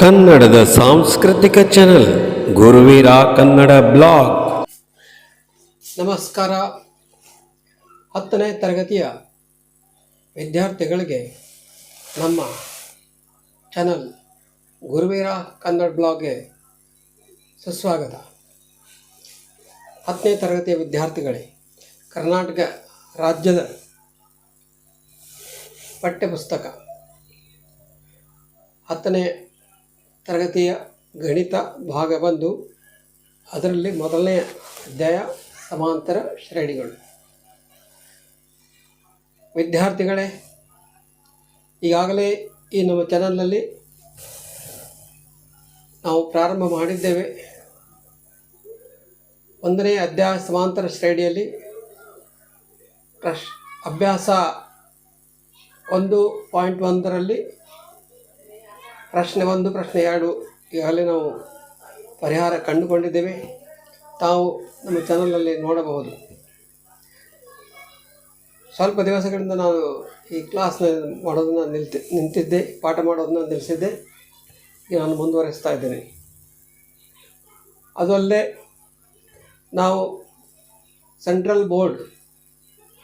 ಕನ್ನಡದ ಸಾಂಸ್ಕೃತಿಕ channel Guruveera Kannada blog. ನಮಸ್ಕಾರ. 10ನೇ ತರಗತಿಯ ವಿದ್ಯಾರ್ಥಿಗಳಿಗೆ ನಮ್ಮ ಚಾನಲ್ ಗುರುವೀರ ಕನ್ನಡ ಬ್ಲಾಗ್ಗೆ ಸುಸ್ವಾಗತ. 10ನೇ ತರಗತಿಯ ವಿದ್ಯಾರ್ಥಿಗಳೇ, ಕರ್ನಾಟಕ ರಾಜ್ಯದ ಪಠ್ಯಪುಸ್ತಕ 10ನೇ ತರಗತಿಯ ಗಣಿತ ಭಾಗ 1, ಅದರಲ್ಲಿ ಮೊದಲನೇ ಅಧ್ಯಾಯ ಸಮಾಂತರ ಶ್ರೇಣಿಗಳು. ವಿದ್ಯಾರ್ಥಿಗಳೇ, ಈಗಾಗಲೇ ಈ ನಮ್ಮ ಚಾನಲ್ನಲ್ಲಿ ನಾವು ಪ್ರಾರಂಭ ಮಾಡಿದ್ದೇವೆ. 1ನೇ ಅಧ್ಯಾಯ ಸಮಾಂತರ ಶ್ರೇಣಿಯಲ್ಲಿ ಅಭ್ಯಾಸ 1.1ರಲ್ಲಿ ಪ್ರಶ್ನೆ 1, ಪ್ರಶ್ನೆ 2 ಈಗಾಗಲೇ ನಾವು ಪರಿಹಾರ ಕಂಡುಕೊಂಡಿದ್ದೇವೆ. ತಾವು ನಮ್ಮ ಚಾನಲಲ್ಲಿ ನೋಡಬಹುದು. ಸ್ವಲ್ಪ ದಿವಸಗಳಿಂದ ನಾನು ಈ ಕ್ಲಾಸ್ನ ಮಾಡೋದನ್ನು ನಿಂತಿದ್ದೆ, ಪಾಠ ಮಾಡೋದನ್ನು ನಿಲ್ಲಿಸಿದ್ದೆ. ಈಗ ನಾನು ಮುಂದುವರಿಸ್ತಾ ಇದ್ದೇನೆ. ಅದು ಅಲ್ಲದೆ ನಾವು ಸೆಂಟ್ರಲ್ ಬೋರ್ಡ್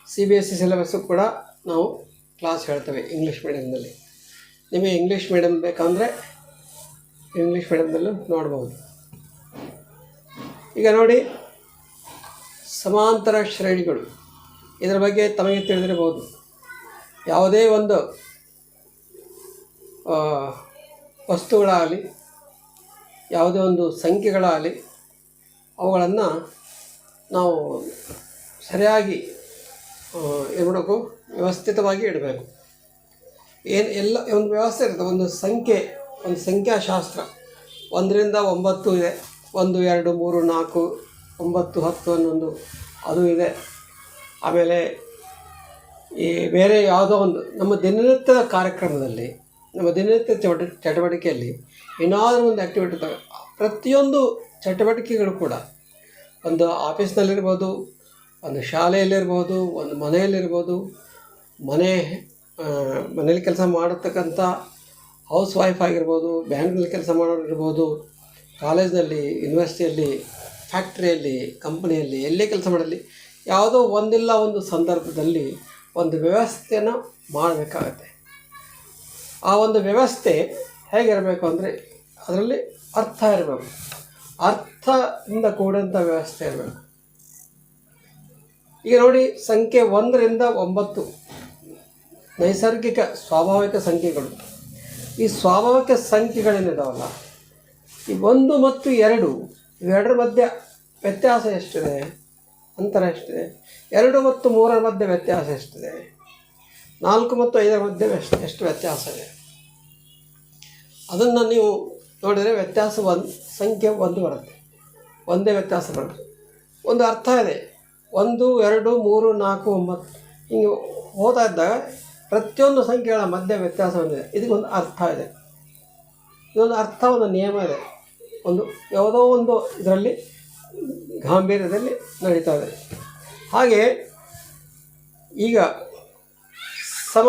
CBSE ಸಿಲೆಬಸ್ಸು ಕೂಡ ನಾವು ಕ್ಲಾಸ್ ಹೇಳ್ತೇವೆ ಇಂಗ್ಲೀಷ್ ಮೀಡಿಯಮ್ನಲ್ಲಿ. ನಿಮಗೆ ಇಂಗ್ಲೀಷ್ ಮೀಡಿಯಮ್ ಬೇಕಂದರೆ ಇಂಗ್ಲೀಷ್ ಮೀಡಿಯಮ್ನಲ್ಲೂ ನೋಡ್ಬೋದು. ಈಗ ನೋಡಿ, ಸಮಾಂತರ ಶ್ರೇಣಿಗಳು, ಇದರ ಬಗ್ಗೆ ತಮಗೆ ತಿಳಿದಿರಬಹುದು. ಯಾವುದೇ ಒಂದು ವಸ್ತುಗಳಾಗಲಿ, ಯಾವುದೇ ಒಂದು ಸಂಖ್ಯೆಗಳಾಗಲಿ, ಅವುಗಳನ್ನು ನಾವು ಸರಿಯಾಗಿ ಏನು ಮಾಡಬೇಕು, ವ್ಯವಸ್ಥಿತವಾಗಿ ಇಡಬೇಕು. ಎಲ್ಲ ಒಂದು ವ್ಯವಸ್ಥೆ ಇರುತ್ತೆ. ಒಂದು ಸಂಖ್ಯಾಶಾಸ್ತ್ರ 1ರಿಂದ 9 ಇದೆ. 1, 2, 3, 4, 9, 10 ಅನ್ನೊಂದು ಅದು ಇದೆ. ಆಮೇಲೆ ಈ ಬೇರೆ ಯಾವುದೋ ಒಂದು ನಮ್ಮ ದಿನನಿತ್ಯದ ಕಾರ್ಯಕ್ರಮದಲ್ಲಿ, ನಮ್ಮ ದಿನನಿತ್ಯ ಚಟುವಟಿಕೆಯಲ್ಲಿ ಏನಾದರೂ ಒಂದು ಆ್ಯಕ್ಟಿವಿಟಿ ಇರ್ತವೆ. ಪ್ರತಿಯೊಂದು ಚಟುವಟಿಕೆಗಳು ಕೂಡ ಒಂದು ಆಫೀಸ್ನಲ್ಲಿರ್ಬೋದು, ಒಂದು ಶಾಲೆಯಲ್ಲಿರ್ಬೋದು, ಒಂದು ಮನೆಯಲ್ಲಿರ್ಬೋದು, ಮನೇಲಿ ಕೆಲಸ ಮಾಡತಕ್ಕಂಥ ಹೌಸ್ ವೈಫ್ ಆಗಿರ್ಬೋದು, ಬ್ಯಾಂಕ್ನಲ್ಲಿ ಕೆಲಸ ಮಾಡೋರು ಇರ್ಬೋದು, ಕಾಲೇಜ್ನಲ್ಲಿ, ಯೂನಿವರ್ಸಿಟಿಯಲ್ಲಿ, ಫ್ಯಾಕ್ಟ್ರಿಯಲ್ಲಿ, ಕಂಪ್ನಿಯಲ್ಲಿ, ಎಲ್ಲೇ ಕೆಲಸ ಮಾಡಲಿ, ಯಾವುದೋ ಒಂದಿಲ್ಲ ಒಂದು ಸಂದರ್ಭದಲ್ಲಿ ಒಂದು ವ್ಯವಸ್ಥೆಯನ್ನು ಮಾಡಬೇಕಾಗತ್ತೆ. ಆ ಒಂದು ವ್ಯವಸ್ಥೆ ಹೇಗಿರಬೇಕು ಅಂದರೆ ಅದರಲ್ಲಿ ಅರ್ಥ ಇರಬೇಕು. ಅರ್ಥದಿಂದ ಕೂಡಿದಂಥ ವ್ಯವಸ್ಥೆ ಇರಬೇಕು. ಈಗ ನೋಡಿ, ಸಂಖ್ಯೆ 1ರಿಂದ 9 ನೈಸರ್ಗಿಕ ಸ್ವಾಭಾವಿಕ ಸಂಖ್ಯೆಗಳು. ಈ ಸ್ವಾಭಾವಿಕ ಸಂಖ್ಯೆಗಳೇನಿದಾವಲ್ಲ, ಈ 1 ಮತ್ತು 2 ಇವೆರಡರ ಮಧ್ಯೆ ವ್ಯತ್ಯಾಸ ಎಷ್ಟಿದೆ, ಅಂತರ ಎಷ್ಟಿದೆ? 2 ಮತ್ತು 3ರ ಮಧ್ಯೆ ವ್ಯತ್ಯಾಸ ಎಷ್ಟಿದೆ? 4 ಮತ್ತು 5ರ ಮಧ್ಯೆ ಎಷ್ಟು ವ್ಯತ್ಯಾಸ ಇದೆ? ಅದನ್ನು ನೀವು ನೋಡಿದರೆ ವ್ಯತ್ಯಾಸ ಸಂಖ್ಯೆ 1 ಬರುತ್ತೆ. ಒಂದೇ ವ್ಯತ್ಯಾಸ ಬರುತ್ತೆ. ಒಂದು ಅರ್ಥ ಇದೆ. 1, 2, 3, 4, 9 ಹಿಂಗೆ ಹೋಗ್ತಾ ಇದ್ದಾಗ ಪ್ರತಿಯೊಂದು ಸಂಖ್ಯೆಗಳ ಮಧ್ಯೆ ವ್ಯತ್ಯಾಸ ಹೊಂದಿದೆ. ಇದಕ್ಕೊಂದು ಅರ್ಥ ಇದೆ. ಇದೊಂದು ಅರ್ಥ, ಒಂದು ನಿಯಮ ಇದೆ. ಯಾವುದೋ ಒಂದು ಇದರಲ್ಲಿ ಗಾಂಭೀರ್ಯದಲ್ಲಿ ನಡೀತಾ ಇದೆ. ಹಾಗೆ ಈಗ ಸಮ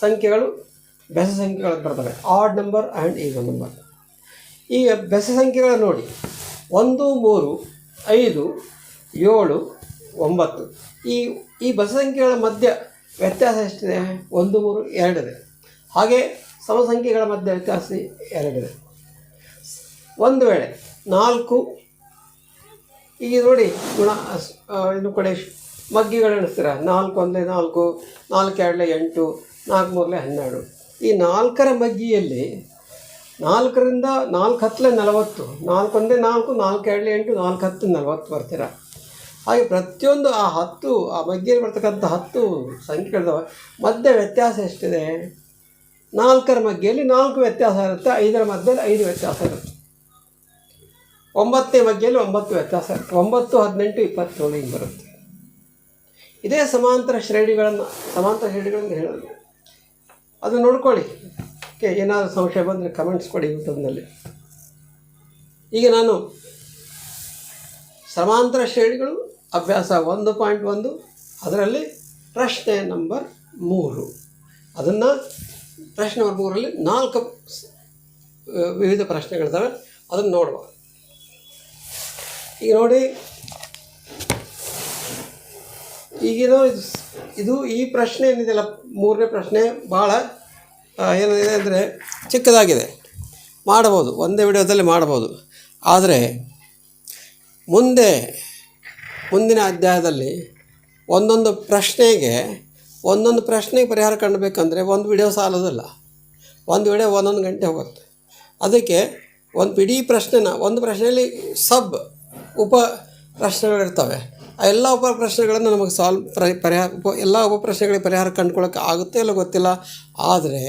ಸಂಖ್ಯೆಗಳು, ಬೆಸ ಸಂಖ್ಯೆಗಳು ಬರ್ತವೆ. Odd number and even number. ಈಗ ಬೆಸ ಸಂಖ್ಯೆಗಳು ನೋಡಿ, 1, 3, 5, 7, 9 ಈ ಬೆಸ ಸಂಖ್ಯೆಗಳ ಮಧ್ಯ ವ್ಯತ್ಯಾಸ ಎಷ್ಟಿದೆ? 1, 3, 2 ಇದೆ. ಹಾಗೆ ಸಮ ಸಂಖ್ಯೆಗಳ ಮಧ್ಯೆ ವ್ಯತ್ಯಾಸ 2 ಇದೆ. ಒಂದು ವೇಳೆ 4, ಈಗ ನೋಡಿ ಇನ್ನು ಕಡೆ ಮಗ್ಗಿಗಳು ಎಣಿಸ್ತೀರ. 4 1 4, 4 2 8, 4 3 12. ಈ 4ರ ಮಗ್ಗಿಯಲ್ಲಿ 4ರಿಂದ 4 10 40, 4 1 4, 4 2 8, 4 10 40 ಬರ್ತೀರ. ಹಾಗೆ ಪ್ರತಿಯೊಂದು ಆ ಮಗ್ಗಿಯಲ್ಲಿ ಬರ್ತಕ್ಕಂಥ 10 ಸಂಖ್ಯೆಗಳ ಮಧ್ಯೆ ವ್ಯತ್ಯಾಸ ಎಷ್ಟಿದೆ? 4ರ ಮಗ್ಗಿಯಲ್ಲಿ 4 ವ್ಯತ್ಯಾಸ ಇರುತ್ತೆ. 5ರ ಮಧ್ಯದಲ್ಲಿ 5 ವ್ಯತ್ಯಾಸ ಇರುತ್ತೆ. 9ನೇ ಮಗ್ಗಿಯಲ್ಲಿ 9 ವ್ಯತ್ಯಾಸ ಇರುತ್ತೆ. 9, 18, 27 ಹಿಂಗೆ ಬರುತ್ತೆ. ಇದೇ ಸಮಾಂತರ ಶ್ರೇಣಿಗಳನ್ನು ಹೇಳೋದು. ಅದು ನೋಡ್ಕೊಳ್ಳಿ. ಏನಾದರೂ ಸಂಶಯ ಬಂದರೆ ಕಮೆಂಟ್ಸ್ ಕೊಡಿ ಯೂಟ್ಯೂಬ್ನಲ್ಲಿ. ಈಗ ನಾನು ಸಮಾಂತರ ಶ್ರೇಣಿಗಳು ಅಭ್ಯಾಸ 1.1 ಅದರಲ್ಲಿ ಪ್ರಶ್ನೆ ನಂಬರ್ 3, ಅದನ್ನು ಪ್ರಶ್ನೆ ನಂಬರ್ 3ರಲ್ಲಿ 4 ವಿವಿಧ ಪ್ರಶ್ನೆಗಳಿದ್ದಾವೆ, ಅದನ್ನು ನೋಡುವ. ಈಗ ನೋಡಿ, ಈಗಿನ ಇದು ಈ ಪ್ರಶ್ನೆ ಏನಿದೆಯಲ್ಲ, 3ನೇ ಪ್ರಶ್ನೆ ಭಾಳ ಏನಿದೆ ಅಂದರೆ ಚಿಕ್ಕದಾಗಿದೆ, ಮಾಡಬಹುದು, ಒಂದೇ ವಿಡಿಯೋದಲ್ಲಿ ಮಾಡಬಹುದು. ಆದರೆ ಮುಂದಿನ ಅಧ್ಯಾಯದಲ್ಲಿ ಒಂದೊಂದು ಪ್ರಶ್ನೆಗೆ ಪರಿಹಾರ ಕಾಣಬೇಕಂದ್ರೆ ಒಂದು ವಿಡಿಯೋ ಸಾಲೋದಿಲ್ಲ, ಒಂದು ವಿಡಿಯೋ 1 ಗಂಟೆ ಹೋಗುತ್ತೆ. ಅದಕ್ಕೆ ಇಡೀ ಒಂದು ಪ್ರಶ್ನೆಯಲ್ಲಿ ಉಪ ಪ್ರಶ್ನೆಗಳಿರ್ತವೆ. ಆ ಎಲ್ಲ ಉಪ ಪ್ರಶ್ನೆಗಳನ್ನು ನಮಗೆ ಎಲ್ಲ ಉಪ ಪ್ರಶ್ನೆಗಳಿಗೆ ಪರಿಹಾರ ಕಂಡುಕೊಳ್ಳೋಕೆ ಆಗುತ್ತೆ ಇಲ್ಲ ಗೊತ್ತಿಲ್ಲ. ಆದರೆ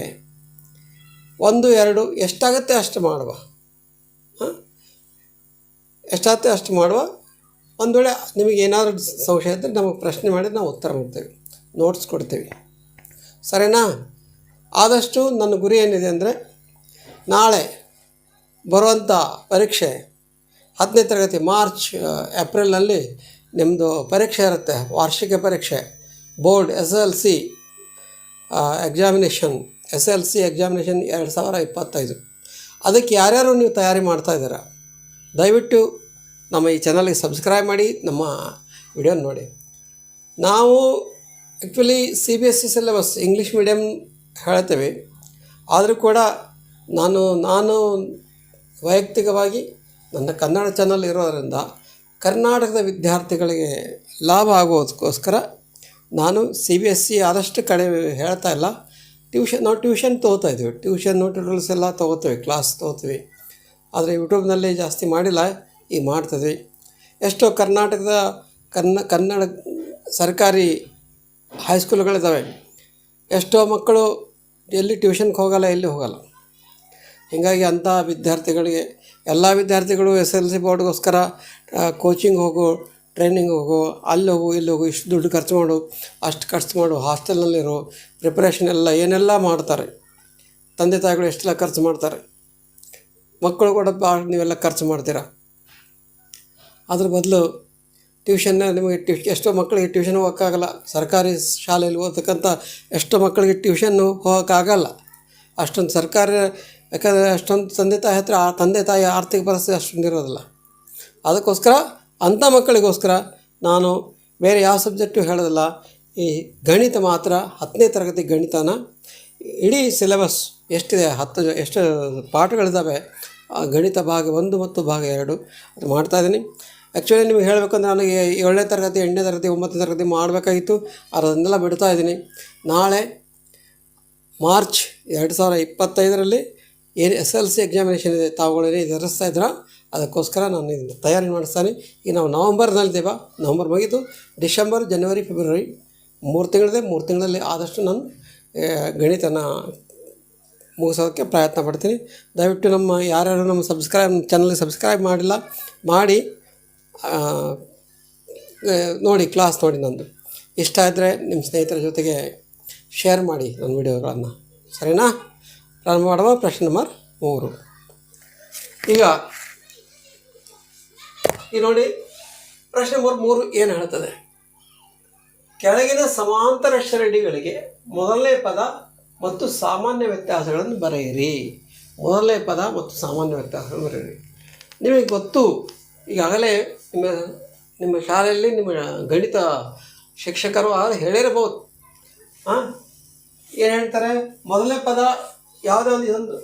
1, 2 ಎಷ್ಟಾಗುತ್ತೆ ಅಷ್ಟು ಮಾಡುವ, ಎಷ್ಟಾಗುತ್ತೆ ಅಷ್ಟು ಮಾಡುವ. ಒಂದು ವೇಳೆ ನಿಮಗೆ ಏನಾದರೂ ಸಂಶಯ ಇದ್ದರೆ ನಮಗೆ ಪ್ರಶ್ನೆ ಮಾಡಿ ನಾವು ಉತ್ತರ ಮಾಡ್ತೇವೆ, ನೋಟ್ಸ್ ಕೊಡ್ತೀವಿ, ಸರಿನಾ? ಆದಷ್ಟು ನನ್ನ ಗುರಿ ಏನಿದೆ ಅಂದರೆ, ನಾಳೆ ಬರುವಂಥ ಪರೀಕ್ಷೆ 10ನೇ ತರಗತಿ ಮಾರ್ಚ್ ಏಪ್ರಿಲ್ನಲ್ಲಿ ನಿಮ್ಮದು ಪರೀಕ್ಷೆ ಇರುತ್ತೆ, ವಾರ್ಷಿಕ ಪರೀಕ್ಷೆ, ಬೋರ್ಡ್ SSLC ಎಕ್ಸಾಮಿನೇಷನ್ 2025. ಅದಕ್ಕೆ ಯಾರ್ಯಾರು ನೀವು ತಯಾರಿ ಮಾಡ್ತಾಯಿದ್ದೀರ, ದಯವಿಟ್ಟು ನಮ್ಮ ಈ ಚಾನಲ್ಗೆ ಸಬ್ಸ್ಕ್ರೈಬ್ ಮಾಡಿ, ನಮ್ಮ ವಿಡಿಯೋ ನೋಡಿ. ನಾವು actually CBSE syllabus English medium ಹೇಳ್ತೇವೆ. ಆದರೂ ಕೂಡ ನಾನು ವೈಯಕ್ತಿಕವಾಗಿ ನನ್ನ ಕನ್ನಡ ಚಾನಲ್ ಇರೋದರಿಂದ ಕರ್ನಾಟಕದ ವಿದ್ಯಾರ್ಥಿಗಳಿಗೆ ಲಾಭ ಆಗೋದಕ್ಕೋಸ್ಕರ ನಾನು CBSE ಆದಷ್ಟು ಕಡಿಮೆ ಹೇಳ್ತಾ ಇಲ್ಲ. ನಾವು ಟ್ಯೂಷನ್ ತೊಗೋತಾಯಿದ್ದೀವಿ, ಟ್ಯೂಷನ್ ಟ್ಯೂಟೋರಿಯಲ್ಸ್ ಎಲ್ಲ ತೊಗೋತೀವಿ, ಕ್ಲಾಸ್ ತೊಗೋತೀವಿ. ಆದರೆ ಯೂಟ್ಯೂಬ್ನಲ್ಲಿ ಜಾಸ್ತಿ ಮಾಡಿಲ್ಲ, ಈಗ ಮಾಡ್ತಿದ್ವಿ. ಎಷ್ಟೋ ಕರ್ನಾಟಕದ ಕನ್ನಡ ಸರ್ಕಾರಿ ಹೈಸ್ಕೂಲ್ಗಳಿದ್ದಾವೆ, ಎಷ್ಟೋ ಮಕ್ಕಳು ಎಲ್ಲಿ ಟ್ಯೂಷನ್ಗೆ ಹೋಗಲ್ಲ, ಎಲ್ಲಿ ಹೋಗಲ್ಲ. ಹೀಗಾಗಿ ಅಂಥ ವಿದ್ಯಾರ್ಥಿಗಳಿಗೆ, ಎಲ್ಲ ವಿದ್ಯಾರ್ಥಿಗಳು SSLC ಬೋರ್ಡ್ಗೋಸ್ಕರ ಕೋಚಿಂಗ್ ಹೋಗು, ಟ್ರೈನಿಂಗ್ ಹೋಗು, ಅಲ್ಲಿ ಹೋಗು, ಇಲ್ಲಿ ಹೋಗು, ಇಷ್ಟು ದುಡ್ಡು ಖರ್ಚು ಮಾಡು, ಅಷ್ಟು ಖರ್ಚು ಮಾಡು, ಹಾಸ್ಟೆಲ್ನಲ್ಲಿರೋ ಪ್ರಿಪ್ರೇಷನ್ ಏನೆಲ್ಲ ಮಾಡ್ತಾರೆ. ತಂದೆ ತಾಯಿಗಳು ಎಷ್ಟೆಲ್ಲ ಖರ್ಚು ಮಾಡ್ತಾರೆ, ಮಕ್ಕಳು ಕೂಡ ನೀವೆಲ್ಲ ಖರ್ಚು ಮಾಡ್ತೀರಾ. ಅದ್ರ ಬದಲು ನಿಮಗೆ ಎಷ್ಟೋ ಮಕ್ಕಳಿಗೆ ಟ್ಯೂಷನ್ ಹೋಗೋಕ್ಕಾಗಲ್ಲ, ಸರ್ಕಾರಿ ಶಾಲೆಯಲ್ಲಿ ಓದತಕ್ಕಂಥ ಎಷ್ಟೋ ಮಕ್ಕಳಿಗೆ ಟ್ಯೂಷನ್ನು ಹೋಗೋಕ್ಕಾಗಲ್ಲ. ಅಷ್ಟೊಂದು ಯಾಕಂದರೆ ಅಷ್ಟೊಂದು ತಂದೆ ತಾಯಿ ಆರ್ಥಿಕ ಪರಿಸ್ಥಿತಿ ಅಷ್ಟೊಂದು ಇರೋದಿಲ್ಲ. ಅದಕ್ಕೋಸ್ಕರ ಅಂಥ ಮಕ್ಕಳಿಗೋಸ್ಕರ ನಾನು ಬೇರೆ ಯಾವ ಸಬ್ಜೆಕ್ಟು ಹೇಳೋದಿಲ್ಲ. ಈ ಗಣಿತ ಮಾತ್ರ 10ನೇ ತರಗತಿ ಗಣಿತನ ಇಡೀ ಸಿಲೆಬಸ್ ಎಷ್ಟಿದೆ, ಎಷ್ಟು ಪಾಠಗಳಿದ್ದಾವೆ, ಗಣಿತ ಭಾಗ 1 ಮತ್ತು ಭಾಗ 2 ಅದು ಮಾಡ್ತಾಯಿದ್ದೀನಿ. ಆ್ಯಕ್ಚುಲಿ ನಿಮಗೆ ಹೇಳಬೇಕಂದ್ರೆ ನನಗೆ 7ನೇ ತರಗತಿ, 8ನೇ ತರಗತಿ, 9ನೇ ತರಗತಿ ಮಾಡಬೇಕಾಗಿತ್ತು, ಅದನ್ನೆಲ್ಲ ಬಿಡ್ತಾಯಿದ್ದೀನಿ. ನಾಳೆ ಮಾರ್ಚ್ 2025ರಲ್ಲಿ ಏನು SSLC ಎಕ್ಸಾಮಿನೇಷನ್ ಇದೆ, ತಾವುಗಳೇನೇ ಎದುರಿಸ್ತಾ ಇದ್ದೀರಾ, ಅದಕ್ಕೋಸ್ಕರ ನಾನು ಇದನ್ನು ತಯಾರಿ ಮಾಡಿಸ್ತಾನೆ. ಈಗ ನಾವು ನವಂಬರ್ನಲ್ಲಿದ್ದೇವೆ, ನವಂಬರ್ ಮುಗಿದು ಡಿಸೆಂಬರ್, ಜನವರಿ, ಫೆಬ್ರವರಿ 3 ತಿಂಗಳಿದೆ. 3 ತಿಂಗಳಲ್ಲಿ ಆದಷ್ಟು ನಾನು ಗಣಿತನ ಮುಗಿಸೋದಕ್ಕೆ ಪ್ರಯತ್ನ ಪಡ್ತೀನಿ. ದಯವಿಟ್ಟು ಯಾರ್ಯಾರು ನಮ್ಮ ಚಾನಲ್ಗೆ ಸಬ್ಸ್ಕ್ರೈಬ್ ಮಾಡಿಲ್ಲ, ಮಾಡಿ ನೋಡಿ, ಕ್ಲಾಸ್ ನೋಡಿ. ನಂದು ಇಷ್ಟ ಆದರೆ ನಿಮ್ಮ ಸ್ನೇಹಿತರ ಜೊತೆಗೆ ಶೇರ್ ಮಾಡಿ ನನ್ನ ವಿಡಿಯೋಗಳನ್ನು, ಸರಿನಾ? ಪ್ರಾರಂಭ ಮಾಡುವ. ಪ್ರಶ್ನೆ ನಂಬರ್ 3. ಈಗ ನೋಡಿ, ಪ್ರಶ್ನೆ ನಂಬರ್ 3 ಏನು ಹೇಳ್ತದೆ? ಕೆಳಗಿನ ಸಮಾಂತರ ಶ್ರೇಣಿಗಳಿಗೆ ಮೊದಲನೇ ಪದ ಮತ್ತು ಸಾಮಾನ್ಯ ವ್ಯತ್ಯಾಸಗಳನ್ನು ಬರೆಯಿರಿ. ಮೊದಲನೇ ಪದ ಮತ್ತು ಸಾಮಾನ್ಯ ವ್ಯತ್ಯಾಸಗಳನ್ನು ಬರೆಯಿರಿ. ನಿಮಗೆ ಗೊತ್ತು, ಈಗಾಗಲೇ ನಿಮ್ಮ ಶಾಲೆಯಲ್ಲಿ ನಿಮ್ಮ ಗಣಿತ ಶಿಕ್ಷಕರು ಹೇಳಿರಬಹುದು. ಏನು ಹೇಳ್ತಾರೆ? ಮೊದಲನೇ ಪದ ಯಾವುದೇ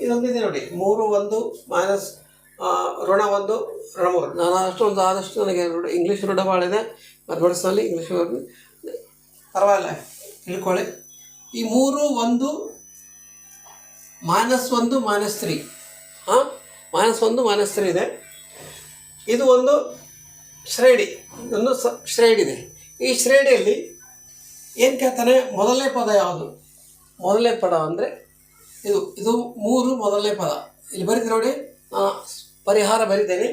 ಇದೊಂದಿದೆ ನೋಡಿ, 3 1 ಮೈನಸ್ ಋಣ 1 ಋಣ 3. ನಾನು ಆದಷ್ಟು ನನಗೆ ಇಂಗ್ಲೀಷ್ ರೂಢ ಮಾಡಿದೆ, ಮ್ಯಾಥಮೆಟಿಕ್ಸ್ನಲ್ಲಿ ಇಂಗ್ಲೀಷ್ ಪರವಾಗಿಲ್ಲ, ತಿಳ್ಕೊಳ್ಳಿ. ಈ 3 1 -1 -3 -1 -3 ಇದೆ. ಇದು ಒಂದು ಶ್ರೇಣಿ, ಇದೊಂದು ಶ್ರೇಣಿ ಇದೆ. ಈ ಶ್ರೇಣಿಯಲ್ಲಿ ಏನು ಕೇಳ್ತಾನೆ? ಮೊದಲನೇ ಪದ ಯಾವುದು? ಮೊದಲನೇ ಪದ ಅಂದರೆ ಇದು 3 ಮೊದಲನೇ ಪದ. ಇಲ್ಲಿ ಬರೀತೀನಿ ನೋಡಿ, ಪರಿಹಾರ ಬರಿದ್ದೇನೆ.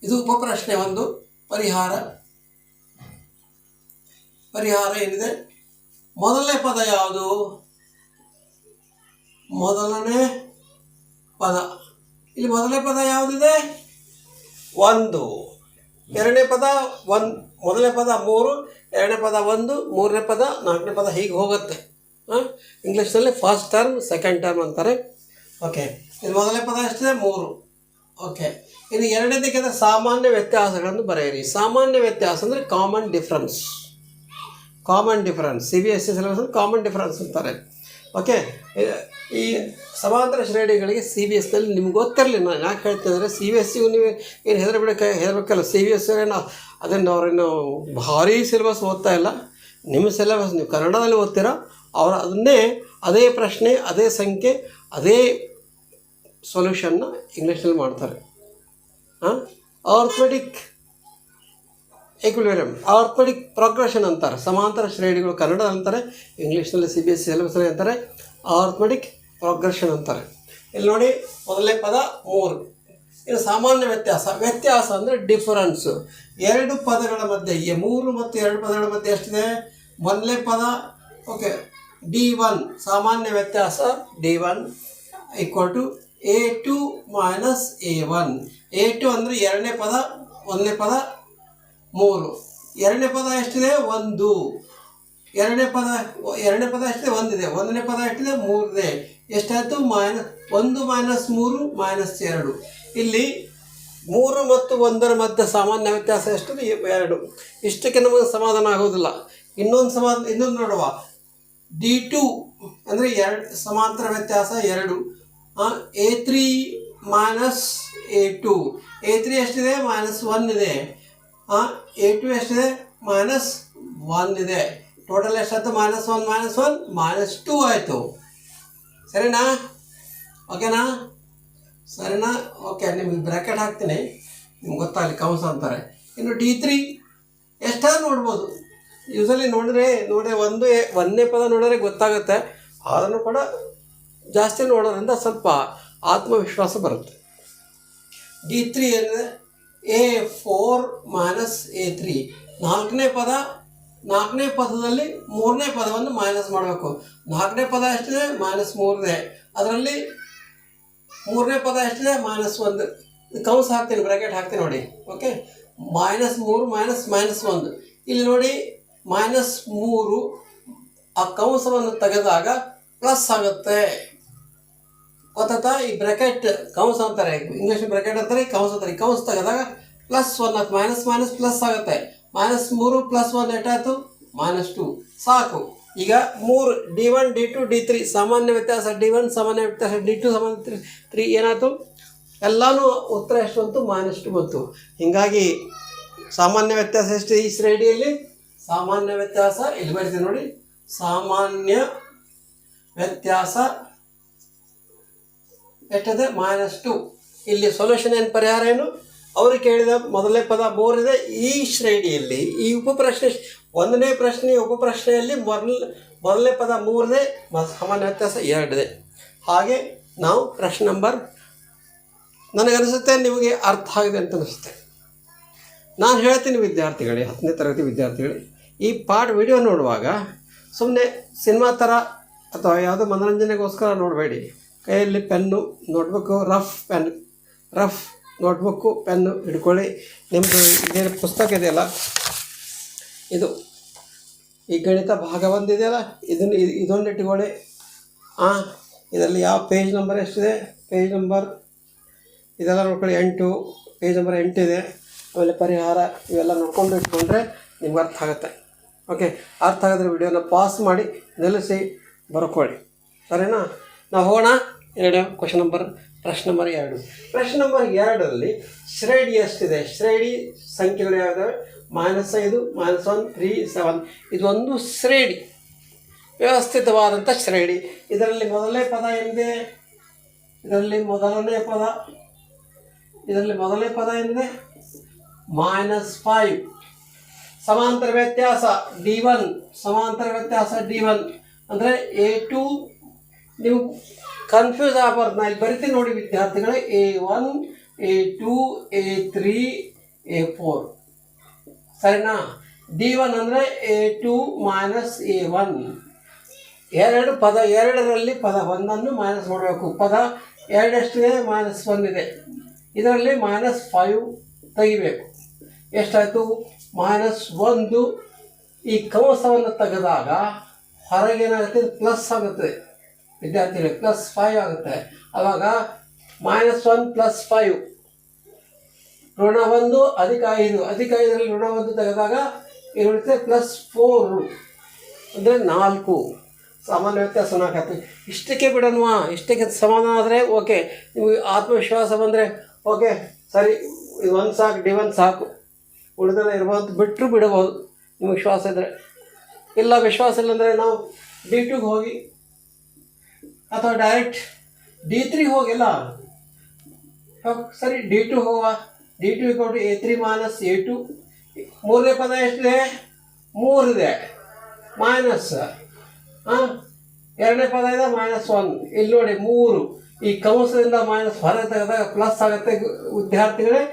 ಇದು ಉಪಪ್ರಶ್ನೆ 1. ಪರಿಹಾರ ಏನಿದೆ? ಮೊದಲನೇ ಪದ ಯಾವುದು? ಮೊದಲನೇ ಪದ. ಇಲ್ಲಿ ಮೊದಲನೇ ಪದ ಯಾವುದಿದೆ? 1. ಎರಡನೇ ಪದ 1, ಮೊದಲನೇ ಪದ 3, ಎರಡನೇ ಪದ 1, ಮೂರನೇ ಪದ, ನಾಲ್ಕನೇ ಪದ, ಹೀಗೆ ಹೋಗುತ್ತೆ. ಇಂಗ್ಲೀಷ್ನಲ್ಲಿ ಫಸ್ಟ್ ಟರ್ಮ್, ಸೆಕೆಂಡ್ ಟರ್ಮ್ ಅಂತಾರೆ. ಓಕೆ, ಇದು ಮೊದಲನೇ ಪದ ಎಷ್ಟಿದೆ? 3. ಓಕೆ, ಇನ್ನು ಎರಡನೇದಕ್ಕೆ ಅಂದರೆ ಸಾಮಾನ್ಯ ವ್ಯತ್ಯಾಸಗಳನ್ನು ಬರೆಯಿರಿ. ಸಾಮಾನ್ಯ ವ್ಯತ್ಯಾಸ ಅಂದರೆ common difference. Common difference CBSE syllabus common difference ಅಂತಾರೆ. ಓಕೆ, ಈ ಸಮಾಂತರ ಶ್ರೇಣಿಗಳಿಗೆ CBSEನಲ್ಲಿ ನಿಮ್ಗೆ ಗೊತ್ತಿರಲಿಲ್ಲ. ನಾನು ಯಾಕೆ ಹೇಳ್ತೀನಿ ಅಂದರೆ CBSE ನೀವು ಏನು ಹೆದರಬೇಕಲ್ಲ. CBSE ಏನೋ ಅದನ್ನು ಅವ್ರೇನು ಭಾರೀ ಸಿಲೆಬಸ್ ಓದ್ತಾ ಇಲ್ಲ. ನಿಮ್ಮ ಸಿಲೆಬಸ್ ನೀವು ಕನ್ನಡದಲ್ಲಿ ಓದ್ತೀರ, ಅವರು ಅದನ್ನೇ ಅದೇ ಪ್ರಶ್ನೆ, ಅದೇ ಸಂಖ್ಯೆ, ಅದೇ ಸೊಲ್ಯೂಷನ್ನ ಇಂಗ್ಲೀಷ್ನಲ್ಲಿ ಮಾಡ್ತಾರೆ. ಆರ್ಥಮೆಟಿಕ್ ಈಕ್ವಿಲಿಬ್ರಿಯಮ್, ಆರ್ಥಮೆಟಿಕ್ ಪ್ರೋಗ್ರೆಷನ್ ಅಂತಾರೆ. ಸಮಾಂತರ ಶ್ರೇಣಿಗಳು ಕನ್ನಡ ಅಂತಾರೆ, ಇಂಗ್ಲೀಷ್ನಲ್ಲಿ CBSE ಸಿಲೆಬಸ್ನಲ್ಲಿ ಅಂತಾರೆ ಆರ್ಥಮೆಟಿಕ್ ಪ್ರೋಗ್ರೆಷನ್ ಅಂತಾರೆ. ಇಲ್ಲಿ ನೋಡಿ, ಮೊದಲನೇ ಪದ 3. ಇನ್ನು ಸಾಮಾನ್ಯ ವ್ಯತ್ಯಾಸ. ವ್ಯತ್ಯಾಸ ಅಂದರೆ ಡಿಫರೆನ್ಸು. ಎರಡು ಪದಗಳ ಮಧ್ಯೆ, 3 ಮತ್ತು 2 ಪದಗಳ ಮಧ್ಯೆ ಎಷ್ಟಿದೆ? ಮೊದಲನೇ ಪದ ಓಕೆ D1, ಸಾಮಾನ್ಯ ವ್ಯತ್ಯಾಸ D1 = A2 - A1. A2 ಅಂದರೆ ಎರಡನೇ ಪದ, ಒಂದನೇ ಪದ 3. ಎರಡನೇ ಪದ ಎಷ್ಟಿದೆ? 1. ಎರಡನೇ ಪದ ಎಷ್ಟಿದೆ? 1 ಇದೆ. ಒಂದನೇ ಪದ ಎಷ್ಟಿದೆ? 3 ಇದೆ. ಎಷ್ಟಾಯಿತು? -1 - 3 - 2. ಇಲ್ಲಿ 3 ಮತ್ತು 1ರ ಮಧ್ಯೆ ಸಾಮಾನ್ಯ ವ್ಯತ್ಯಾಸ ಎಷ್ಟಿದೆ? 2. ಇಷ್ಟಕ್ಕೆ ನಮಗೆ ಸಮಾಧಾನ ಆಗೋದಿಲ್ಲ. ಇನ್ನೊಂದು ನೋಡುವ. D2 ಅಂದರೆ ಸಮಾಂತರ ವ್ಯತ್ಯಾಸ 2. A3 - A2. A3 ಎಷ್ಟಿದೆ? -1 ಇದೆ. A2 ಎಷ್ಟಿದೆ? -1 ಇದೆ. ಟೋಟಲ್ ಎಷ್ಟಾಯ್ತು? -1 - 1 -2 ಆಯಿತು. ಸರಿನಾ? ಓಕೆನಾ? ಸರಿನಾ? ಓಕೆ, ನಿಮಗೆ ಬ್ರ್ಯಾಕೆಟ್ ಹಾಕ್ತೀನಿ, ನಿಮ್ಗೆ ಗೊತ್ತಾಗಲಿ, ಕಂಸ ಅಂತಾರೆ. ಇನ್ನು D3 ಎಷ್ಟಾದ್ರು ನೋಡ್ಬೋದು. ಯೂಸಲಿ ನೋಡಿ ಒಂದನೇ ಪದ ನೋಡಿದ್ರೆ ಗೊತ್ತಾಗುತ್ತೆ. ಅದನ್ನು ಕೂಡ ಜಾಸ್ತಿ ನೋಡೋದ್ರಿಂದ ಸ್ವಲ್ಪ ಆತ್ಮವಿಶ್ವಾಸ ಬರುತ್ತೆ. D3 ಏನಿದೆ? A4 - A3. ನಾಲ್ಕನೇ ಪದದಲ್ಲಿ ಮೂರನೇ ಪದವನ್ನು ಮೈನಸ್ ಮಾಡಬೇಕು. ನಾಲ್ಕನೇ ಪದ ಎಷ್ಟಿದೆ? -3 ಇದೆ. ಅದರಲ್ಲಿ ಮೂರನೇ ಪದ ಎಷ್ಟಿದೆ? -1. ಕಂಸ ಹಾಕ್ತೀನಿ, ಬ್ರ್ಯಾಕೆಟ್ ಹಾಕ್ತೀನಿ ನೋಡಿ. ಓಕೆ, -3 - -1. ಇಲ್ಲಿ ನೋಡಿ, -3 ಆ ಕಂಸವನ್ನು ತೆಗೆದಾಗ ಪ್ಲಸ್ ಆಗುತ್ತೆ. ಗೊತ್ತಾ? ಈ ಬ್ರ್ಯಾಕೆಟ್ ಕಂಸ ಅಂತಾರೆ, ಇಂಗ್ಲೀಷ್ ಬ್ರ್ಯಾಕೆಟ್ ಅಂತಾರೆ, ಕಂಸ ಅಂತಾರೆ. ಕಂಸ ತೆಗೆದಾಗ +1 ಆಯ್ತು. ಮೈನಸ್ ಪ್ಲಸ್ ಆಗುತ್ತೆ. -3 + 1 ಎಷ್ಟಾಯಿತು? -2. ಸಾಕು. ಈಗ 3 D1 D2 D3 ಸಾಮಾನ್ಯ ವ್ಯತ್ಯಾಸ D1, ಸಾಮಾನ್ಯ ವ್ಯತ್ಯಾಸ D2, ಸಾಮಾನ್ಯ 3 ಏನಾಯಿತು? ಎಲ್ಲನೂ ಉತ್ತರ ಎಷ್ಟು ಬಂತು? -2 ಬಂತು. ಹೀಗಾಗಿ ಸಾಮಾನ್ಯ ವ್ಯತ್ಯಾಸ ಎಷ್ಟು ಈ ಶ್ರೇಣಿಯಲ್ಲಿ? ಸಾಮಾನ್ಯ ವ್ಯತ್ಯಾಸ ಇಲ್ಲಿ ಬರ್ತೀವಿ ನೋಡಿ. ಸಾಮಾನ್ಯ ವ್ಯತ್ಯಾಸ ಎಷ್ಟಿದೆ? -2. ಇಲ್ಲಿ ಸೊಲ್ಯೂಷನ್ ಏನು, ಪರಿಹಾರ ಏನು? ಅವರು ಕೇಳಿದ ಮೊದಲನೇ ಪದ 3 ಇದೆ. ಈ ಶ್ರೇಣಿಯಲ್ಲಿ ಈ ಉಪಪ್ರಶ್ನೆ, ಒಂದನೇ ಪ್ರಶ್ನೆ ಉಪಪ್ರಶ್ನೆಯಲ್ಲಿ ಮೊದಲನೇ ಪದ 3 ಇದೆ, ಸಾಮಾನ್ಯ ವ್ಯತ್ಯಾಸ 2 ಇದೆ. ಹಾಗೆ ನಾವು ಪ್ರಶ್ನೆ ನಂಬರ್, ನನಗನ್ನಿಸುತ್ತೆ ನಿಮಗೆ ಅರ್ಥ ಆಗಿದೆ ಅಂತ ಅನಿಸುತ್ತೆ. ನಾನು ಹೇಳ್ತೀನಿ ವಿದ್ಯಾರ್ಥಿಗಳೇ, 10ನೇ ತರಗತಿ ವಿದ್ಯಾರ್ಥಿಗಳೇ, ಈ ವಿಡಿಯೋ ನೋಡುವಾಗ ಸುಮ್ಮನೆ ಸಿನಿಮಾ ಥರ ಅಥವಾ ಯಾವುದೋ ಮನೋರಂಜನೆಗೋಸ್ಕರ ನೋಡಬೇಡಿ. ಕೈಯಲ್ಲಿ pen, notebook, rough notebook, pen ಹಿಡ್ಕೊಳ್ಳಿ. ನಿಮ್ಮದು ಇದೇನು ಪುಸ್ತಕ ಇದೆಯಲ್ಲ, ಇದು ಈ ಗಣಿತ ಭಾಗ 1 ಇದೆಯಲ್ಲ, ಇದೊಂದು ಇಟ್ಕೊಳ್ಳಿ. ಇದರಲ್ಲಿ ಯಾವ ಪೇಜ್ ನಂಬರ್ ಎಷ್ಟಿದೆ? ಪೇಜ್ ನಂಬರ್ ಇದೆಲ್ಲ ನೋಡ್ಕೊಳ್ಳಿ. 8, ಪೇಜ್ ನಂಬರ್ 8 ಇದೆ. ಆಮೇಲೆ ಪರಿಹಾರ ಇವೆಲ್ಲ ನೋಡ್ಕೊಂಡು ಇಟ್ಕೊಂಡ್ರೆ ನಿಮ್ಗೆ ಅರ್ಥ ಆಗುತ್ತೆ. ಓಕೆ, ಅರ್ಥ ಆಗಿದ್ರೆ ವಿಡಿಯೋನ ಪಾಸ್ ಮಾಡಿ ನಿಲ್ಲಿಸಿ ಬರ್ಕೊಳ್ಳಿ. ಸರಿನಾ? ನಾವು ಹೋಗೋಣ. ಪ್ರಶ್ನೆ ನಂಬರ್ 2. ಪ್ರಶ್ನೆ ನಂಬರ್ 2ರಲ್ಲಿ ಶ್ರೇಣಿ ಎಷ್ಟಿದೆ? ಶ್ರೇಣಿ ಸಂಖ್ಯೆಗಳು ಯಾವುದಾವೆ? -5, -1, 3, 7. ಇದೊಂದು ಶ್ರೇಣಿ, ವ್ಯವಸ್ಥಿತವಾದಂಥ ಶ್ರೇಣಿ. ಇದರಲ್ಲಿ ಮೊದಲನೇ ಪದ ಏನಿದೆ? ಇದರಲ್ಲಿ ಮೊದಲನೇ ಪದ ಏನಿದೆ? -5. ಸಮಾಂತರ ವ್ಯತ್ಯಾಸ D1, ಸಮಾಂತರ ವ್ಯತ್ಯಾಸ D1 ಅಂದರೆ A2. ನೀವು ಕನ್ಫ್ಯೂಸ್ ಆಗಬಾರ್ದು, ನಾನು ಇಲ್ಲಿ ಬರಿತೀನಿ ನೋಡಿ ವಿದ್ಯಾರ್ಥಿಗಳೇ. A1, A2, A3, A4. ಸರಿನಾ? D1 ಅಂದರೆ A2 - A1. ಎರಡರಲ್ಲಿ ಪದ 1ಅನ್ನು ಮೈನಸ್ ಮಾಡಬೇಕು. ಪದ 2 ಎಷ್ಟಿದೆ? -1 ಇದೆ. ಇದರಲ್ಲಿ -5 ತೆಗಿಬೇಕು. ಎಷ್ಟಾಯಿತು? -1. ಈ ಕಂಸವನ್ನು ತೆಗೆದಾಗ ಹೊರಗೇನಾಗುತ್ತೆ? ಪ್ಲಸ್ ಆಗುತ್ತೆ ವಿದ್ಯಾರ್ಥಿಗಳಿಗೆ, +5 ಆಗುತ್ತೆ. ಆವಾಗ -1 + 5 ಋಣ 1 ಅಧಿಕ 5 ಅಧಿಕ 5ರಲ್ಲಿ ಋಣ 1 ತೆಗೆದಾಗ ಇರುತ್ತೆ +4 ಅಂದರೆ 4 ಸಾಮಾನ್ಯ ವ್ಯತ್ಯಾಸ 4 ಆಗ್ತದೆ. ಇಷ್ಟಕ್ಕೆ ಬಿಡೋಣವಾ? ಇಷ್ಟಕ್ಕೆ ಸಮಾನ ಆದರೆ ಓಕೆ, ನಿಮಗೆ ಆತ್ಮವಿಶ್ವಾಸ ಬಂದರೆ ಓಕೆ ಸರಿ, ಇದು 1 ಸಾಕು, D1 ಸಾಕು, ಉಳಿದೆಲ್ಲ ಇರ್ಬೋದು, ಬಿಟ್ಟರು ಬಿಡಬಹುದು ನಿಮಗೆ ವಿಶ್ವಾಸ ಇದ್ದರೆ. ಇಲ್ಲ ವಿಶ್ವಾಸ ಇಲ್ಲಂದರೆ ನಾವು D2ಗೆ ಹೋಗಿ ಅಥವಾ ಡೈರೆಕ್ಟ್ D3 ಹೋಗಿಲ್ಲ ಸರಿ, D2 ಹೋಗುವ. D2 = A3 - A2. ಮೂರನೇ ಪದ ಎಷ್ಟಿದೆ? 3 ಇದೆ, ಮೈನಸ್ ಎರಡನೇ ಪದ ಇದೆ -1. ಇಲ್ಲಿ ನೋಡಿ 3, ಈ ಕಂಸದಿಂದ ಮೈನಸ್ ಹೊರಗೆ ತೆಗೆದಾಗ ಪ್ಲಸ್ ಆಗುತ್ತೆ ವಿದ್ಯಾರ್ಥಿಗಳೇ.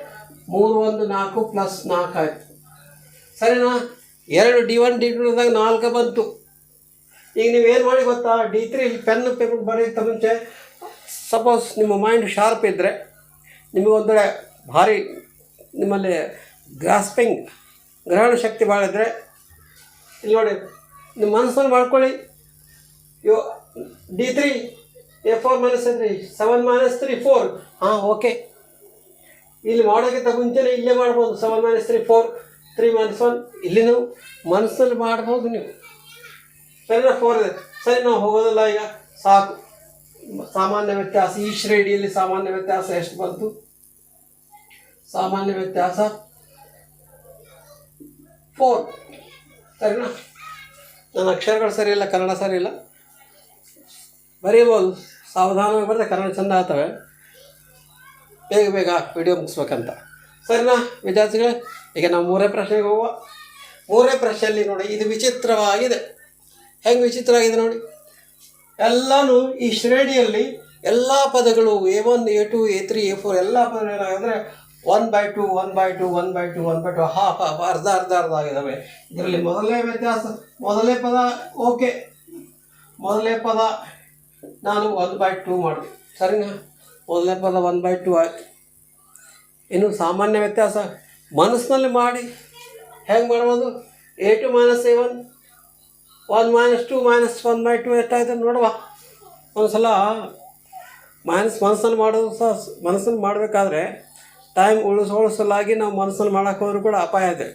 3 1 4 + 4 ಆಯಿತು. ಸರಿನಾ? 2 D1 D2ದಾಗ 4 ಬಂತು. ಈಗ ನೀವೇನು ಮಾಡಿ ಗೊತ್ತಾ, D3 ಇಲ್ಲಿ ಪೆನ್ ಪೇಪರ್ ಬರೆಯೋಕ್ಕೆ ಮುಂಚೆ ಸಪೋಸ್ ನಿಮ್ಮ ಮೈಂಡ್ ಶಾರ್ಪ್ ಇದ್ದರೆ, ನಿಮಗೆ ಒಂದು ವೇಳೆ ಭಾರಿ ನಿಮ್ಮಲ್ಲಿ ಗ್ರಾಸ್ಪಿಂಗ್ ಗ್ರಹಣ ಶಕ್ತಿ ಭಾಳ ಇದ್ದರೆ ಇಲ್ಲಿ ನೋಡಿ ನಿಮ್ಮ ಮನಸ್ಸಲ್ಲಿ ಮಾಡ್ಕೊಳ್ಳಿ. D3 A4 - A3 7 - 3 4. ಹಾಂ ಓಕೆ, ಇಲ್ಲಿ ಮಾಡೋಕ್ಕಿಂತ ಮುಂಚೆನೇ ಇಲ್ಲೇ ಮಾಡ್ಬೋದು. 7 - 3 4 3 - 1 ಇಲ್ಲಿ ನೀವು ಮನಸ್ಸಲ್ಲಿ ಮಾಡ್ಬೋದು ನೀವು. ಸರಿನಾ? 4 ಇದೆ. ಸರಿ, ನಾವು ಹೋಗೋದಿಲ್ಲ ಈಗ, ಸಾಕು. ಸಾಮಾನ್ಯ ವ್ಯತ್ಯಾಸ ಈ ಶ್ರೇಣಿಯಲ್ಲಿ ಸಾಮಾನ್ಯ ವ್ಯತ್ಯಾಸ ಎಷ್ಟು ಬಂತು? ಸಾಮಾನ್ಯ ವ್ಯತ್ಯಾಸ 4. ಸರಿನಾ? ನನ್ನ ಅಕ್ಷರಗಳು ಸರಿ ಇಲ್ಲ, ಕನ್ನಡ ಸರಿ ಇಲ್ಲ, ಬರೀಬೋದು. ಸಾವಧಾನವಾಗಿ ಬರೆದ್ರೆ ಕನ್ನಡ ಚೆಂದ ಆಗ್ತವೆ. ಬೇಗ ಬೇಗ ವಿಡಿಯೋ ಮುಗಿಸ್ಬೇಕಂತ. ಸರಿನಾ ವಿದ್ಯಾರ್ಥಿಗಳೇ? ಈಗ ನಾವು 3ನೇ ಪ್ರಶ್ನೆಗೆ ಹೋಗುವ. 3ನೇ ಪ್ರಶ್ನೆಯಲ್ಲಿ ನೋಡಿ, ಇದು ವಿಚಿತ್ರವಾಗಿದೆ. ಹೆಂಗೆ ವಿಚಿತ್ರ ಆಗಿದೆ ನೋಡಿ. ಎಲ್ಲನೂ ಈ ಶ್ರೇಣಿಯಲ್ಲಿ ಎಲ್ಲ ಪದಗಳು A1 A2 A3 A4 ಎಲ್ಲ ಪದಗಳು ಏನಾಗಿದ್ರೆ 1/2 1/2 1/2 1/2 ಹಾಫ್ ಅರ್ಧ ಆಗಿದ್ದಾವೆ. ಇದರಲ್ಲಿ ಮೊದಲನೇ ವ್ಯತ್ಯಾಸ, ಮೊದಲನೇ ಪದ ಓಕೆ, ಮೊದಲನೇ ಪದ ನಾನು 1/2 ಮಾಡಿದೆ. ಸರಿನಾ? ಮೊದಲನೇ ಪದ 1/2 ಆಯಿತು. ಇನ್ನು ಸಾಮಾನ್ಯ ವ್ಯತ್ಯಾಸ ಮನಸ್ಸಿನಲ್ಲಿ ಮಾಡಿ ಹೆಂಗೆ ಮಾಡ್ಬೋದು? A2 - A1 1 - 2 - 1/2 ಎಷ್ಟಾಯ್ತು ನೋಡುವ. ಒಂದು ಸಲ ಮನಸ್ಸಲ್ಲಿ ಮಾಡೋದು ಸಹ, ಮನಸ್ಸಲ್ಲಿ ಮಾಡಬೇಕಾದ್ರೆ ಟೈಮ್ ಉಳಿಸಲಾಗಿ ನಾವು ಮನಸ್ಸಲ್ಲಿ ಮಾಡೋಕ್ಕೆ ಹೋದರೂ ಕೂಡ ಅಪಾಯ ಇದೆ.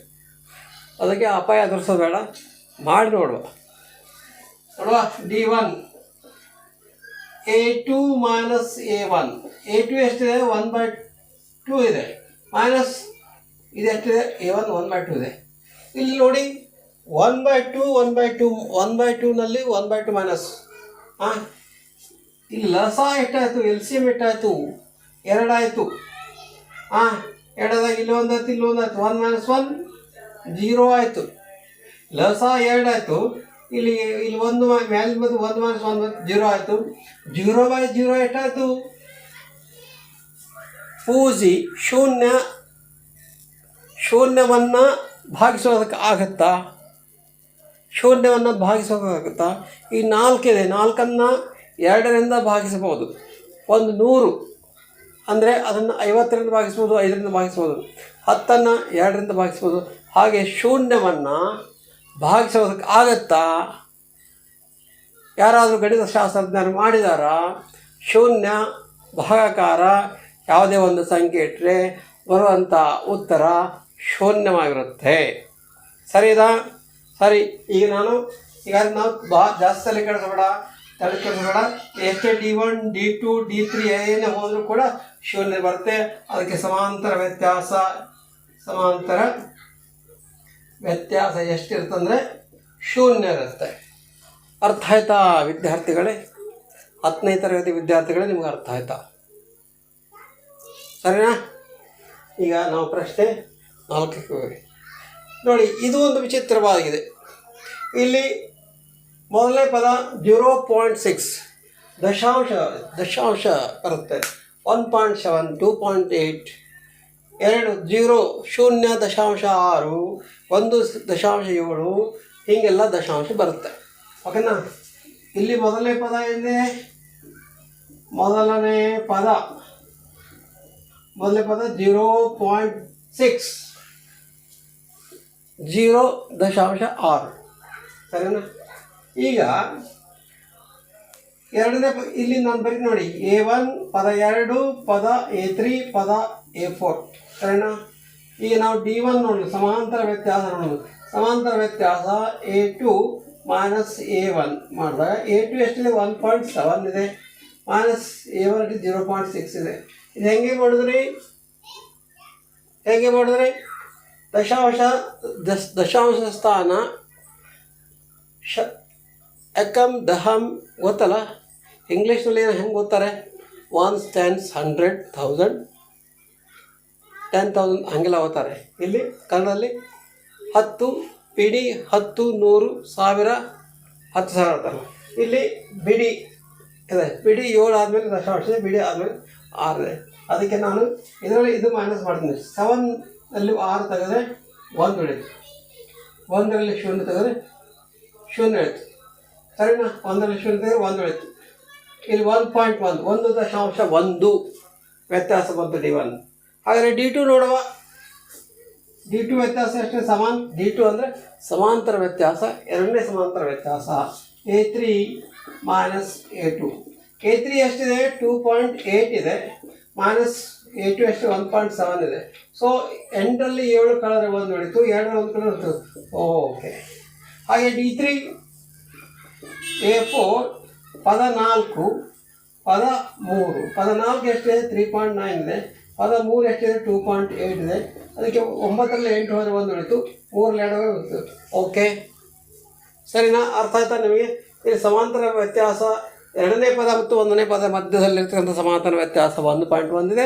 ಅದಕ್ಕೆ ಅಪಾಯ ಎದುರಿಸೋದು ಬೇಡ, ಮಾಡಿ ನೋಡುವ. D1 A2 - A1. A2 ಎಷ್ಟಿದೆ? 1/2 ಇದೆ, ಮೈನಸ್ ಇದು ಎಷ್ಟಿದೆ? A1 1/2 ಇದೆ. ಇಲ್ಲಿ ನೋಡಿ 1/2 1/2 1/2ನಲ್ಲಿ 1/2 ಮೈನಸ್. ಇಲ್ಲಿ ಲಸ ಎಷ್ಟಾಯಿತು? LCM ಎಷ್ಟಾಯಿತು? 2 ಆಯಿತು. ಎರಡದಾಗ ಇಲ್ಲಿ ಒಂದಾಯ್ತು, ಇಲ್ಲಿ ಒಂದಾಯ್ತು. 1 - 1 0 ಆಯಿತು. ಲಸ 2 ಆಯಿತು. ಇಲ್ಲಿ 1 ಮೇಲೆ ಬಂದು 1 - 1 0 ಆಯಿತು. 0/0 ಎಷ್ಟಾಯಿತು? ಪೂಜಿ ಶೂನ್ಯವನ್ನು ಭಾಗಿಸೋದಕ್ಕೆ ಆಗುತ್ತಾ? ಶೂನ್ಯವನ್ನು ಭಾಗಿಸೋಕ್ಕಾಗುತ್ತಾ? ಈ 4 ಇದೆ, 4ಅನ್ನು 2ರಿಂದ ಭಾಗಿಸಬಹುದು. 100 ಅಂದರೆ ಅದನ್ನು 50ರಿಂದ ಭಾಗಿಸ್ಬೋದು, 5ರಿಂದ ಭಾಗಿಸ್ಬೋದು. 10ಅನ್ನು 2ರಿಂದ ಭಾಗಿಸ್ಬೋದು. ಹಾಗೆ ಶೂನ್ಯವನ್ನು ಭಾಗಿಸೋದಕ್ಕೆ ಆಗುತ್ತಾ? ಯಾರಾದರೂ ಗಣಿತ ಶಾಸ್ತ್ರಜ್ಞರು ಮಾಡಿದಾರಾ? ಶೂನ್ಯ ಭಾಗಾಕಾರ ಯಾವುದೇ ಒಂದು ಸಂಖ್ಯೆ ಇಟ್ಟರೆ ಬರುವಂಥ ಉತ್ತರ ಶೂನ್ಯವಾಗಿರುತ್ತೆ. ಸರಿದಾ? ಸರಿ, ಈಗ ನಾವು ಜಾಸ್ತಿ ತಲೆ ಕೆಡಿಸಬೇಡ. ಎಷ್ಟೇ D1 D2 D3 ಏನೇ ಹೋದರೂ ಕೂಡ ಶೂನ್ಯ ಬರುತ್ತೆ. ಅದಕ್ಕೆ ಸಮಾಂತರ ವ್ಯತ್ಯಾಸ ಎಷ್ಟಿರುತ್ತಂದರೆ ಶೂನ್ಯ ಇರುತ್ತೆ. ಅರ್ಥ ಆಯ್ತಾ ವಿದ್ಯಾರ್ಥಿಗಳೇ? 10ನೇ ತರಗತಿ ವಿದ್ಯಾರ್ಥಿಗಳೇ, ನಿಮ್ಗೆ ಅರ್ಥ ಆಯ್ತಾ? ಸರಿನಾ? ಈಗ ನಾವು ಪ್ರಶ್ನೆ 4ಕ್ಕೆ ಹೋಗಿ ನೋಡಿ. ಇದು ಒಂದು ವಿಚಿತ್ರವಾಗಿದೆ. ಇಲ್ಲಿ ಮೊದಲನೇ ಪದ 0.6 ದಶಾಂಶ ಬರುತ್ತೆ. 1.7 2.8 0 0.6 1.7 ಹೀಗೆಲ್ಲ ದಶಾಂಶ ಬರುತ್ತೆ. ಓಕೆನಾ? ಇಲ್ಲಿ ಮೊದಲನೇ ಪದ ಏನಿದೆ? ಮೊದಲನೇ ಪದ 0.6 0.6. ಸರಿನಾ? ಈಗ ಎರಡನೇ ಇಲ್ಲಿ ನಾನು ಬರೀ ನೋಡಿ A1 ಪದ 2 ಪದ A3 ಪದ A4 ಸರಿನಾ. ಈಗ ನಾವು D1 ನೋಡೋಣ, ಸಮಾಂತರ ವ್ಯತ್ಯಾಸ ನೋಡೋಣ. ಸಮಾಂತರ ವ್ಯತ್ಯಾಸ A2 ಮೈನಸ್ A1 ಮಾಡಿದಾಗ A2 ಎಷ್ಟಿದೆ 1.7 ಇದೆ, ಮೈನಸ್ A1 0.6 ಇದೆ. ಇದು ಹೆಂಗೆ ಮಾಡಿದ್ರಿ ದಶಾಂಶ ಸ್ಥಾನ ಎಕಮ್ ದಹಮ್ ಗೊತ್ತಲ್ಲ, ಇಂಗ್ಲೀಷ್ನಲ್ಲಿ ಏನು ಹೆಂಗೆ ಓದ್ತಾರೆ, 1 tens 100 1000 10,000 ಹಂಗೆಲ್ಲ ಓದ್ತಾರೆ. ಇಲ್ಲಿ ಕನ್ನಡದಲ್ಲಿ 10 ಪಿಡಿ 10 100 1000 10,000 ಓದ್ತಾರಲ್ಲ. ಇಲ್ಲಿ ಬಿಡಿ ಇದೆ, ಬಿಡಿ 7 ಆದಮೇಲೆ ದಶಾಂಶ ಇದೆ, ಬಿಡಿ ಆದಮೇಲೆ 6 ಇದೆ. ಅದಕ್ಕೆ ನಾನು ಇದರಲ್ಲಿ ಇದು ಮೈನಸ್ ಮಾಡ್ತೀನಿ. 7ನಲ್ಲಿ 6 ತೆಗೆದ್ರೆ 1 ಉಳಿತು, 1ರಲ್ಲಿ 0 ತೆಗೆದ್ರೆ 0 ಉಳಿತು ಸರಿನಾ. 1ರಲ್ಲಿ 0 ತೆಗೆದ್ರೆ 1 ಉಳಿತು. ಇಲ್ಲಿ 1.1 1.1 ವ್ಯತ್ಯಾಸ ಬಂತು D1. ಹಾಗಾದರೆ D2 ನೋಡುವ. D2 ವ್ಯತ್ಯಾಸ ಎಷ್ಟು D2 ಅಂದರೆ ಸಮಾಂತರ ವ್ಯತ್ಯಾಸ, ಎರಡನೇ ಸಮಾಂತರ ವ್ಯತ್ಯಾಸ A3 ಮೈನಸ್ A2. A3 ಎಷ್ಟಿದೆ 2.8 ಇದೆ, ಮೈನಸ್ A2 ಎಷ್ಟು 1.7 ಇದೆ. ಸೊ 8ರಲ್ಲಿ 7 ಕಳೆದ್ರೆ 1 ಉಳಿತು, 2ರಲ್ಲಿ 1 ಕಳೆದ್ರೆ ಉಳಿತು. ಓಕೆ. ಹಾಗೆ D3 A4 ಪದ 4 ಪದ 3 ಪದ 4 ಎಷ್ಟಿದೆ 3.9 ಇದೆ, ಪದ 3 ಎಷ್ಟಿದೆ 2.8 ಇದೆ. ಅದಕ್ಕೆ 9ರಲ್ಲಿ 8 ಹೋದರೆ 1 ಉಳಿತು, 3ರಲ್ಲಿ 2 ಹೋದರೆ ಉಳಿತು. ಓಕೆ ಸರಿನಾ, ಅರ್ಥ ಆಯ್ತಾ ನಿಮಗೆ? ಇಲ್ಲಿ ಸಮಾಂತರ ವ್ಯತ್ಯಾಸ ಎರಡನೇ ಪದ ಮತ್ತು 1ನೇ ಪದ ಮಧ್ಯದಲ್ಲಿರ್ತಕ್ಕಂಥ ಸಮಾಂತರ ವ್ಯತ್ಯಾಸ 1.1 ಇದೆ.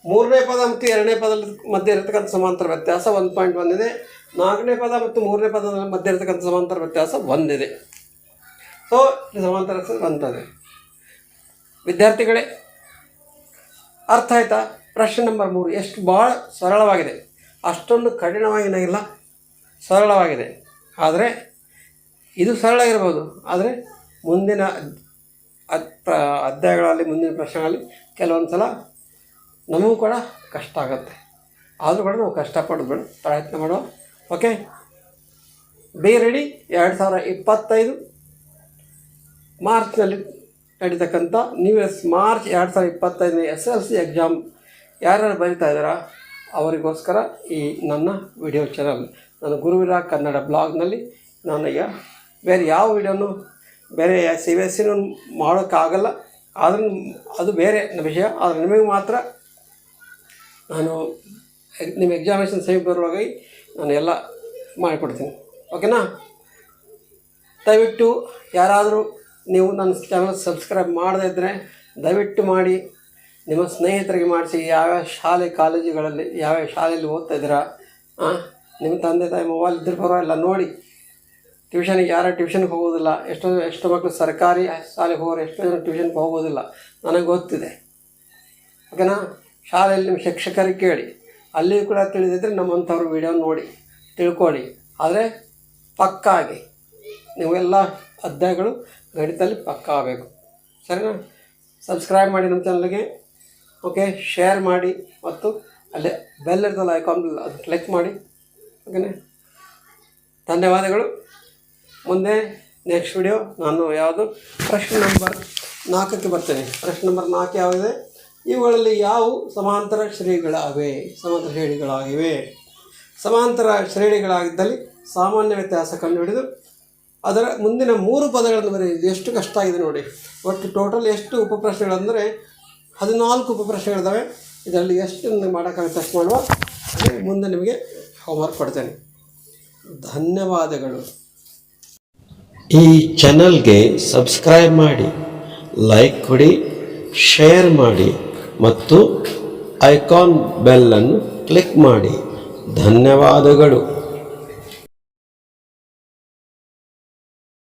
3ನೇ ಪದ ಮತ್ತು 2ನೇ ಪದ ಮಧ್ಯೆ ಇರತಕ್ಕಂಥ ಸಮಾಂತರ ವ್ಯತ್ಯಾಸ 1.1 ಇದೆ. 4ನೇ ಪದ ಮತ್ತು 3ನೇ ಪದದ ಮಧ್ಯೆ ಇರತಕ್ಕಂಥ ಸಮಾಂತರ ವ್ಯತ್ಯಾಸ 1 ಇದೆ. ಸೊ ಈ ಸಮಾಂತರ ಬಂತದೆ. ವಿದ್ಯಾರ್ಥಿಗಳೇ ಅರ್ಥ ಆಯ್ತಾ? ಪ್ರಶ್ನೆ ನಂಬರ್ 3 ಎಷ್ಟು ಭಾಳ ಸರಳವಾಗಿದೆ, ಅಷ್ಟೊಂದು ಕಠಿಣವಾಗಿಲ್ಲ, ಸರಳವಾಗಿದೆ. ಆದರೆ ಇದು ಸರಳ ಇರ್ಬೋದು, ಆದರೆ ಮುಂದಿನ ಅಧ್ಯಾಯಗಳಲ್ಲಿ ಮುಂದಿನ ಪ್ರಶ್ನೆಗಳಲ್ಲಿ ಕೆಲವೊಂದು ಸಲ ನಮಗೂ ಕೂಡ ಕಷ್ಟ ಆಗುತ್ತೆ. ಆದರೂ ಕೂಡ ನಾವು ಕಷ್ಟಪಡೋದು ಪ್ರಯತ್ನ ಮಾಡುವ. Okay, be ready. 2025 ಮಾರ್ಚ್ನಲ್ಲಿ ನಡೀತಕ್ಕಂಥ ಮಾರ್ಚ್ 2025ನೇ SSLC ಎಕ್ಸಾಮ್ ಯಾರ್ಯಾರು ಬರೀತಾ ಇದ್ದಾರಾ ಅವರಿಗೋಸ್ಕರ ಈ ನನ್ನ ವಿಡಿಯೋ ಚಾನಲ್, ನಾನು ಗುರುವೀರ ಕನ್ನಡ ಬ್ಲಾಗ್ನಲ್ಲಿ ನಾನು ಈಗ ಬೇರೆ ಯಾವ ವಿಡಿಯೋನು ಬೇರೆ CBSE ಮಾಡೋಕ್ಕಾಗಲ್ಲ, ಆದ್ರೂ ಅದು ಬೇರೆ ವಿಷಯ. ಆದರೆ ನಿಮಗೆ ಮಾತ್ರ ನಾನು ನಿಮ್ಮ ಎಕ್ಸಾಮಿನೇಷನ್ ಸಮೀಪ ಬರುವಾಗ ನಾನು ಎಲ್ಲ ಮಾಡಿಕೊಡ್ತೀನಿ. ಓಕೆನಾ? ದಯವಿಟ್ಟು ಯಾರಾದರೂ ನೀವು ನನ್ನ ಚಾನಲ್ ಸಬ್ಸ್ಕ್ರೈಬ್ ಮಾಡದೇ ಇದ್ದರೆ ದಯವಿಟ್ಟು ಮಾಡಿ, ನಿಮ್ಮ ಸ್ನೇಹಿತರಿಗೆ ಮಾಡಿಸಿ. ಯಾವ್ಯಾವ ಶಾಲೆ ಕಾಲೇಜುಗಳಲ್ಲಿ ಯಾವ್ಯಾವ ಶಾಲೆಯಲ್ಲಿ ಓದ್ತಾ ಇದ್ದೀರಾ, ನಿಮ್ಮ ತಂದೆ ತಾಯಿ ಮೊಬೈಲ್ ಇದ್ದರೆ ಪರವಾಗಿಲ್ಲ ನೋಡಿ. ಟ್ಯೂಷನಿಗೆ ಯಾರು ಟ್ಯೂಷನ್ಗೆ ಹೋಗೋದಿಲ್ಲ, ಎಷ್ಟೋ ಮಕ್ಕಳು ಸರ್ಕಾರಿ ಶಾಲೆಗೆ ಹೋಗೋರು, ಎಷ್ಟೋ ಜನ ಟ್ಯೂಷನ್ಗೆ ಹೋಗೋದಿಲ್ಲ, ನನಗೆ ಗೊತ್ತಿದೆ. ಓಕೆನಾ? ಶಾಲೆಯಲ್ಲಿ ನಿಮ್ಮ ಶಿಕ್ಷಕರಿಗೆ ಕೇಳಿ, ಅಲ್ಲಿಯೂ ಕೂಡ ತಿಳಿದಿದ್ದರೆ ನಮ್ಮಂಥವ್ರ ವಿಡಿಯೋ ನೋಡಿ ತಿಳ್ಕೊಳ್ಳಿ. ಆದರೆ ಪಕ್ಕಾಗಿ ನೀವೆಲ್ಲ ಅಧ್ಯಾಯಗಳು ಗಣಿತದಲ್ಲಿ ಪಕ್ಕಾ ಆಗಬೇಕು. ಸರಿನಾ? ಸಬ್ಸ್ಕ್ರೈಬ್ ಮಾಡಿ ನಮ್ಮ ಚಾನಲ್ಗೆ. ಓಕೆ, ಶೇರ್ ಮಾಡಿ ಮತ್ತು ಅಲ್ಲೇ ಬೆಲ್ ಇರ್ತಲ್ಲ ಐಕಾನ್, ಅದು ಕ್ಲಿಕ್ ಮಾಡಿ. ಓಕೆನಾ? ಧನ್ಯವಾದಗಳು. ಮುಂದೆ ನೆಕ್ಸ್ಟ್ ವಿಡಿಯೋ ನಾನು ಯಾವುದು ಪ್ರಶ್ನೆ ನಂಬರ್ 4ಕ್ಕೆ ಬರ್ತೇನೆ. ಪ್ರಶ್ನೆ ನಂಬರ್ 4 ಯಾವುದಿದೆ? ಇವುಗಳಲ್ಲಿ ಯಾವ ಸಮಾಂತರ ಶ್ರೇಣಿಗಳಾಗಿವೆ? ಸಮಾಂತರ ಶ್ರೇಣಿಗಳಾಗಿದ್ದಲ್ಲಿ ಸಾಮಾನ್ಯ ವ್ಯತ್ಯಾಸ ಕಂಡುಹಿಡಿದು ಅದರ ಮುಂದಿನ 3 ಪದಗಳನ್ನು ಬರೆಯುವುದು. ಎಷ್ಟು ಕಷ್ಟ ಆಗಿದೆ ನೋಡಿ. ಒಟ್ಟು ಟೋಟಲ್ ಎಷ್ಟು ಉಪಪ್ರಶ್ನೆಗಳಂದರೆ 14 ಉಪಪ್ರಶ್ನೆಗಳಿದ್ದಾವೆ. ಇದರಲ್ಲಿ ಎಷ್ಟು ಮಾಡೋಕ್ಕಾಗುತ್ತೆ ಅಷ್ಟು ಮಾಡುವ. ಮುಂದೆ ನಿಮಗೆ ಹೋಮ್ವರ್ಕ್ ಕೊಡ್ತೇನೆ. ಧನ್ಯವಾದಗಳು. ಈ ಚಾನಲ್ಗೆ ಸಬ್ಸ್ಕ್ರೈಬ್ ಮಾಡಿ, ಲೈಕ್ ಕೊಡಿ, ಶೇರ್ ಮಾಡಿ ಮತ್ತು ಐಕಾನ್ ಬೆಲ್ಲನ್ನು ಕ್ಲಿಕ್ ಮಾಡಿ. ಧನ್ಯವಾದಗಳು.